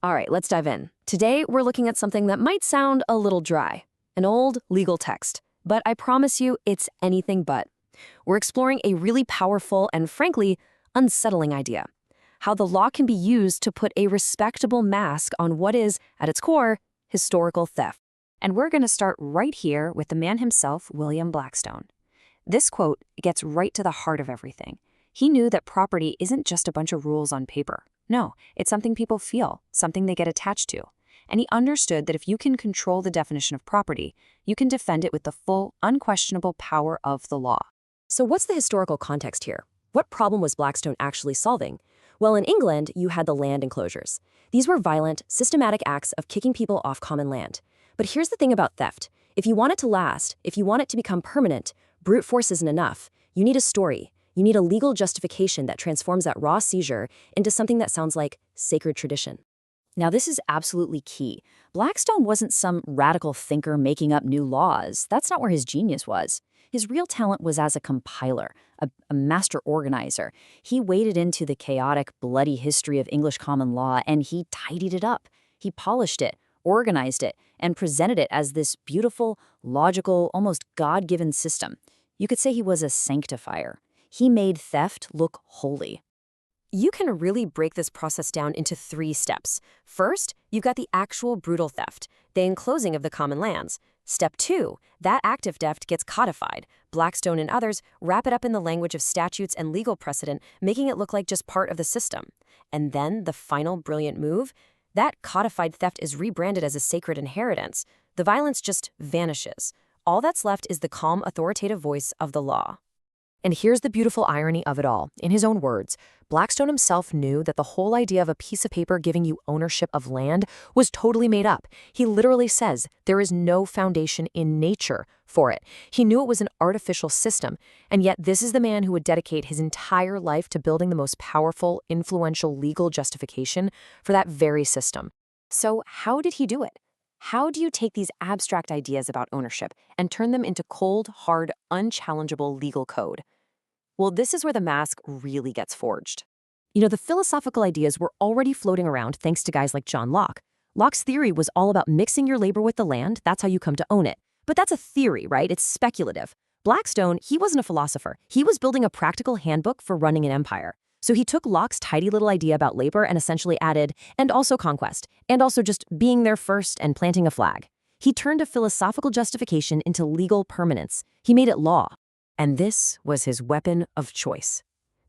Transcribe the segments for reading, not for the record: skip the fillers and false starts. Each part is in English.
All right, let's dive in. Today, we're looking at something that might sound a little dry, an old legal text. But I promise you, it's anything but. We're exploring a really powerful and, frankly, unsettling idea. How the law can be used to put a respectable mask on what is, at its core, historical theft. And we're going to start right here with the man himself, William Blackstone. This quote gets right to the heart of everything. He knew that property isn't just a bunch of rules on paper. No, it's something people feel, something they get attached to. And he understood that if you can control the definition of property, you can defend it with the full, unquestionable power of the law. So what's the historical context here? What problem was Blackstone actually solving? Well, in England, you had the land enclosures. These were violent, systematic acts of kicking people off common land. But here's the thing about theft. If you want it to last, if you want it to become permanent, brute force isn't enough. You need a story. You need a legal justification that transforms that raw seizure into something that sounds like sacred tradition. Now, this is absolutely key. Blackstone wasn't some radical thinker making up new laws. That's not where his genius was. His real talent was as a compiler, a master organizer. He waded into the chaotic, bloody history of English common law, and he tidied it up. He polished it, organized it, and presented it as this beautiful, logical, almost God-given system. You could say he was a sanctifier. He made theft look holy. You can really break this process down into 3 steps. First, you've got the actual brutal theft, the enclosing of the common lands. Step 2, that active theft gets codified. Blackstone and others wrap it up in the language of statutes and legal precedent, making it look like just part of the system. And then the final brilliant move, that codified theft is rebranded as a sacred inheritance. The violence just vanishes. All that's left is the calm, authoritative voice of the law. And here's the beautiful irony of it all. In his own words, Blackstone himself knew that the whole idea of a piece of paper giving you ownership of land was totally made up. He literally says there is no foundation in nature for it. He knew it was an artificial system, and yet this is the man who would dedicate his entire life to building the most powerful, influential legal justification for that very system. So how did he do it? How do you take these abstract ideas about ownership and turn them into cold, hard, unchallengeable legal code? Well, this is where the mask really gets forged. You know, the philosophical ideas were already floating around thanks to guys like John Locke. Locke's theory was all about mixing your labor with the land. That's how you come to own it. But that's a theory, right? It's speculative. Blackstone, he wasn't a philosopher. He was building a practical handbook for running an empire. So he took Locke's tidy little idea about labor and essentially added, and also conquest, and also just being there first and planting a flag. He turned a philosophical justification into legal permanence. He made it law. And this was his weapon of choice: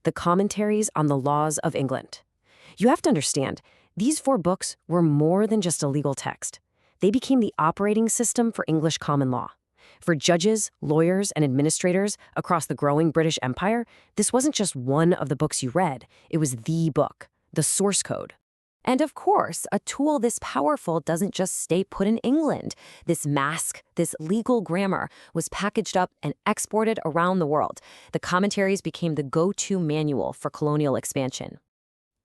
the commentaries on the laws of England. You have to understand, these 4 books were more than just a legal text. They became the operating system for English common law. For judges, lawyers, and administrators across the growing British Empire, this wasn't just one of the books you read. It was the book, the source code. And of course, a tool this powerful doesn't just stay put in England. This mask, this legal grammar, was packaged up and exported around the world. The commentaries became the go-to manual for colonial expansion.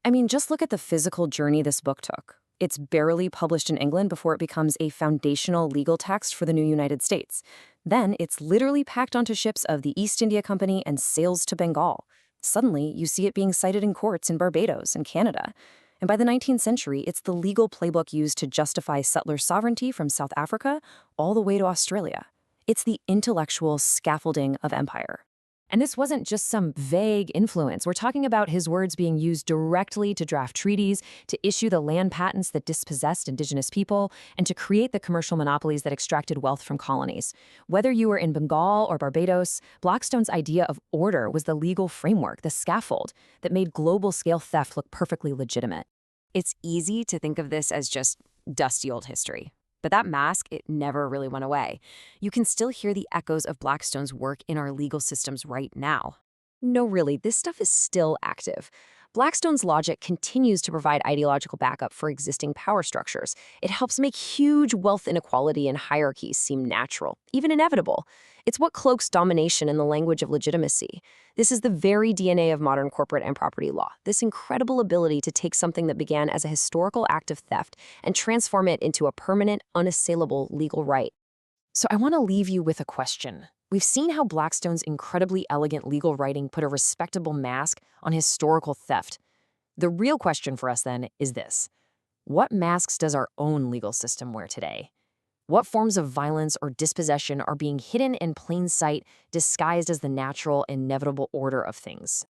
I mean, just look at the physical journey this book took. It's barely published in England before it becomes a foundational legal text for the new United States. Then it's literally packed onto ships of the East India Company and sails to Bengal. Suddenly, you see it being cited in courts in Barbados and Canada. And by the 19th century, it's the legal playbook used to justify settler sovereignty from South Africa all the way to Australia. It's the intellectual scaffolding of empire. And this wasn't just some vague influence. We're talking about his words being used directly to draft treaties, to issue the land patents that dispossessed indigenous people, and to create the commercial monopolies that extracted wealth from colonies. Whether you were in Bengal or Barbados, Blackstone's idea of order was the legal framework, the scaffold, that made global-scale theft look perfectly legitimate. It's easy to think of this as just dusty old history. But that mask, it never really went away. You can still hear the echoes of Blackstone's work in our legal systems right now. No, really, this stuff is still active. Blackstone's logic continues to provide ideological backup for existing power structures. It helps make huge wealth inequality and hierarchies seem natural, even inevitable. It's what cloaks domination in the language of legitimacy. This is the very DNA of modern corporate and property law, this incredible ability to take something that began as a historical act of theft and transform it into a permanent, unassailable legal right. So I want to leave you with a question. We've seen how Blackstone's incredibly elegant legal writing put a respectable mask on historical theft. The real question for us then is this: What masks does our own legal system wear today? What forms of violence or dispossession are being hidden in plain sight, disguised as the natural, inevitable order of things?